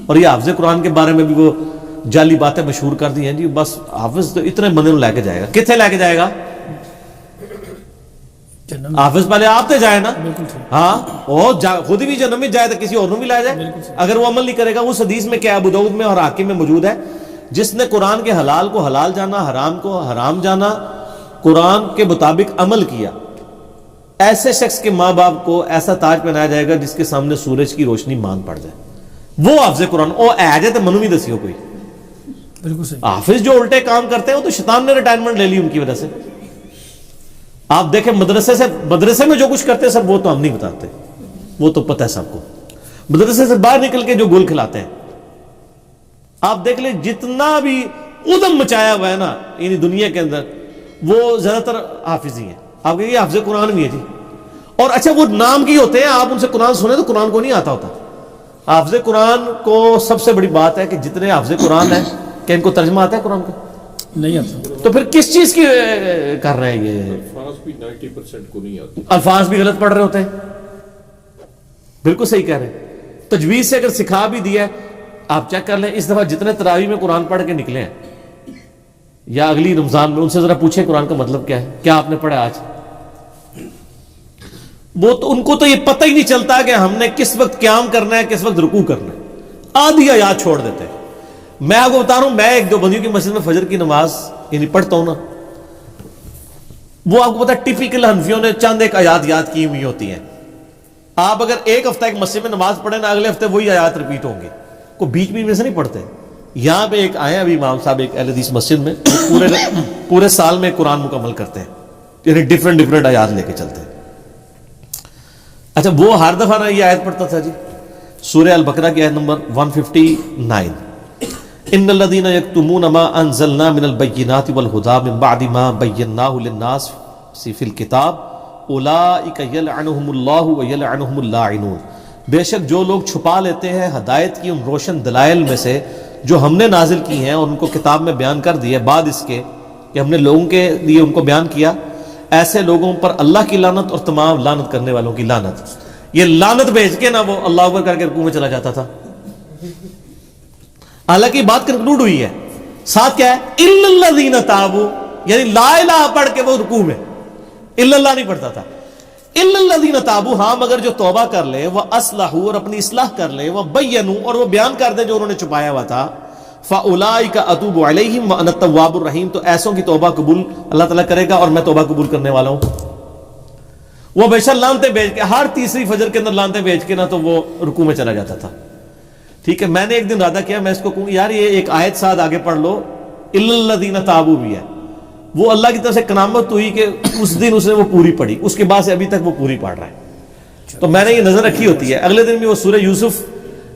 اور یہ حافظ قرآن کے بارے میں بھی وہ جعلی باتیں مشہور کر دی ہیں جی، بس حافظ تو اتنے بندے لے کے جائے گا، کتنے لے کے جائے گا؟ حافظ پہلے آپ تے جائے نا، ہاں اور خود بھی جنم میں جائے تو کسی اور بھی لائے جائے، اگر وہ عمل نہیں کرے گا۔ اس حدیث میں کیا ابو داؤد میں اور حاکم میں موجود ہے، جس نے قرآن کے حلال کو حلال جانا، حرام کو حرام جانا، قرآن کے مطابق عمل کیا، ایسے شخص کے ماں باپ کو ایسا تاج پہنایا جائے گا جس کے سامنے سورج کی روشنی مان پڑ جائے۔ وہ حافظ قرآن او اے جائے تو منو بھی دسیو کوئی۔ بالکل صحیح۔ حافظ جو الٹے کام کرتے ہیں وہ تو شیطان نے ریٹائرمنٹ لے لی ان کی وجہ سے۔ آپ دیکھیں مدرسے میں جو کچھ کرتے ہیں سر وہ تو ہم نہیں بتاتے، وہ تو پتہ ہے سب کو۔ مدرسے سے باہر نکل کے جو گول کھلاتے ہیں، آپ دیکھ لیں جتنا بھی ادم مچایا ہوا ہے نا یعنی دنیا کے اندر، وہ زیادہ تر حافظ ہی ہیں۔ آپ کہیں گے حافظ قرآن بھی ہے جی، اور اچھا وہ نام کی ہوتے ہیں، آپ ان سے قرآن سنیں تو قرآن کو نہیں آتا ہوتا۔ حافظ قرآن کو سب سے بڑی بات ہے کہ جتنے حافظ قرآن ہیں کہ ان کو ترجمہ آتا ہے قرآن کا؟ نہیں آتا۔ تو پھر کس چیز کی کر رہے ہیں یہ؟ الفاظ بھی 90% کو نہیں آتے، الفاظ بھی غلط پڑھ رہے ہوتے ہیں۔ بالکل صحیح کہہ رہے ہیں۔ تجویز سے اگر سکھا بھی دیا ہے، آپ چیک کر لیں اس دفعہ جتنے تراویح میں قرآن پڑھ کے نکلے ہیں یا اگلی رمضان میں، ان سے ذرا پوچھیں قرآن کا مطلب کیا ہے، کیا آپ نے پڑھا آج؟ وہ تو ان کو تو یہ پتہ ہی نہیں چلتا کہ ہم نے کس وقت قیام کرنا ہے، کس وقت رکوع کرنا ہے، آدھی آیات چھوڑ دیتے ہیں۔ میں آپ کو بتا رہا ہوں، میں ایک دو بندیوں کی مسجد میں فجر کی نماز یعنی پڑھتا ہوں نا، وہ آپ کو پتا ٹیپیکل حنفیوں نے چند ایک آیات یاد کی ہوئی ہوتی ہیں۔ آپ اگر ایک ہفتہ ایک مسجد میں نماز پڑھیں نا، اگلے ہفتے وہی آیات ریپیٹ ہوں گے، کوئی بیچ میں سے نہیں پڑھتے۔ یہاں پہ ایک آئے ابھی امام صاحب ایک اہل حدیث مسجد میں، پورے سال میں قرآن مکمل کرتے ہیں، یعنی ڈیفرنٹ آیات لے کے چلتے ہیں۔ اچھا وہ ہر دفعہ نا یہ آیت پڑھتا تھا جی، سورہ البقرہ کی آیت نمبر 159، ان الذين يكتمون ما انزلنا من البينات والهدى من بعد ما بيناه للناس في الكتاب اولئك يلعنهم الله ويلعنهم اللاعنون۔ بے شک جو لوگ چھپا لیتے ہیں ہدایت کی ان روشن دلائل میں سے جو ہم نے نازل کی ہیں اور ان کو کتاب میں بیان کر دی ہے بعد اس کے کہ ہم نے لوگوں کے لیے ان کو بیان کیا، ایسے لوگوں پر اللہ کی لعنت اور تمام لعنت کرنے والوں کی لعنت۔ یہ لعنت بھیج کے نا وہ اللہ اکبر کر کے رکوع میں چلا جاتا تھا۔ حالانکہ بات کنکلوڈ ہوئی ہے، ساتھ کیا ہے؟ الا الذین تابوا، یعنی لا الہ پڑھ کے وہ رکوع میں الا اللہ نہیں پڑھتا تھا، الا الذین تابوا، ہاں مگر جو توبہ کر لے، وہ اصلحوا اور اپنی اصلاح کر لے، وہ بینوا اور وہ بیان کر دیں جو انہوں نے چھپایا ہوا تھا، فاولئک اتوب علیہم وانا التواب الرحیم، تو ایسوں کی توبہ قبول اللہ تعالیٰ کرے گا اور میں توبہ قبول کرنے والا ہوں۔ وہ ہمیشہ لانتے بھیج کے ہر تیسری فجر کے اندر لانتے بھیج کے نا تو وہ رکوع میں چلا جاتا تھا۔ ٹھیک ہے، میں نے ایک دن ارادہ کیا، میں اس کو کہوں یار یہ ایک آیت ساتھ آگے پڑھ لو، الا الذین تابوا بھی ہے، وہ اللہ کی طرف سے کنامت ہوئی کہ اس دن اس نے وہ پوری پڑھی، اس کے بعد سے ابھی تک وہ پوری پڑھ رہا ہے۔ تو میں نے یہ نظر رکھی ہوتی ہے۔ اگلے دن بھی وہ سورہ یوسف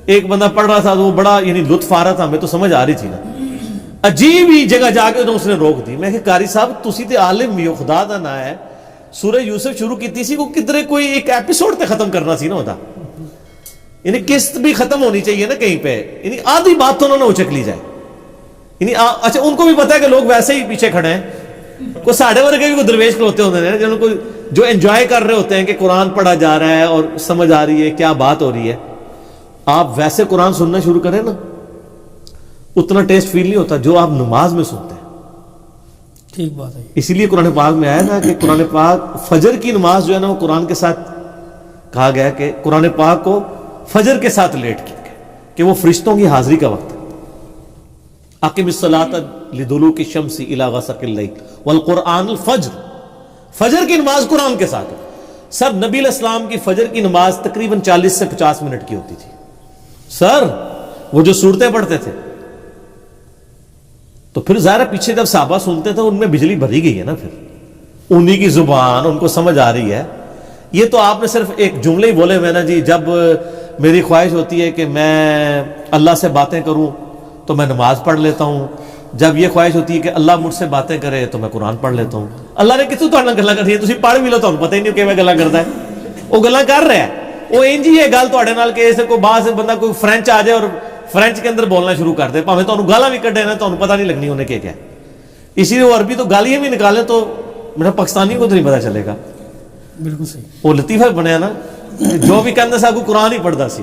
ایک بندہ پڑھ رہا تھا تو وہ بڑا یعنی لطف آ رہا تھا، ہمیں تو سمجھ آ رہی تھی نا، عجیب ہی جگہ جا کے اس نے روک دی۔ میں کہ قاری صاحب تسی تے عالم بھی ہو، خدا دا نا ہے، سورہ یوسف شروع کی تھی وہ کدھر کوئی ایک ایپیسوڈ تے ختم کرنا سی نا ہوتا، یعنی قسط بھی ختم ہونی چاہیے نا کہیں پہ، یعنی آدھی بات تو انہوں نے اچک لی جائے، یعنی اچھا ان کو بھی پتا ہے کہ لوگ ویسے ہی پیچھے کھڑے ہیں، کوئی ساڑھے ورگے بھی کوئی درویش کھلوتے ہوتے ہیں جن کو جو انجوائے کر رہے ہوتے ہیں کہ قرآن پڑھا جا رہا ہے اور سمجھ آ رہی ہے کیا بات ہو رہی ہے۔ آپ ویسے قرآن سننا شروع کریں نا اتنا ٹیسٹ فیل نہیں ہوتا جو آپ نماز میں سنتے ہیں۔ ٹھیک بات ہے، اسی لیے قرآن پاک میں آیا تھا کہ قرآن پاک فجر کی نماز جو ہے نا وہ قرآن کے ساتھ کہا گیا کہ قرآن پاک کو فجر کے ساتھ لیٹ کیا گیا کہ وہ فرشتوں کی حاضری کا وقت ہے۔ اقم الصلاۃ لدلوک الشمس الی غسق اللیل والقرآن الفجر، فجر کی نماز قرآن کے ساتھ۔ سر نبی علیہ السلام کی فجر کی نماز تقریباً 40 سے 50 منٹ کی ہوتی تھی سر، وہ جو سورتیں پڑھتے تھے، تو پھر ظاہر پیچھے جب صحابہ سنتے تھے ان میں بجلی بھری گئی ہے نا، پھر انہی کی زبان ان کو سمجھ آ رہی ہے۔ یہ تو آپ نے صرف ایک جملے ہی بولے ہوئے نا جی، جب میری خواہش ہوتی ہے کہ میں اللہ سے باتیں کروں تو میں نماز پڑھ لیتا ہوں، جب یہ خواہش ہوتی ہے کہ اللہ مجھ سے باتیں کرے تو میں قرآن پڑھ لیتا ہوں۔ اللہ نے کتوں تہاڈے نال گلاں کرنی تسی پڑھ بھی لو، تانوں پتہ ہی نہیں کیویں گلاں کردا ہے، وہ گلاں کر رہا ہے، وہ انج ہی ہے گل تہاڈے نال کہ اسے کوئی باہر سے بندہ کوئی فرینچ آ جائے اور فرینچ کے اندر بولنا شروع کر دے، بھاویں تانوں گالاں بھی کڈے نا تانوں پتہ نہیں لگنی انہیں کیا کیا ہے۔ اسی لیے وہ عربی تو گالیاں بھی نکالیں تو میرا پاکستانی کو تو نہیں پتہ چلے گا۔ بالکل صحیح، وہ لطیفہ بنیا نا، جو بھی کہندے سا کوئی قرآن ہی پڑھدا سی،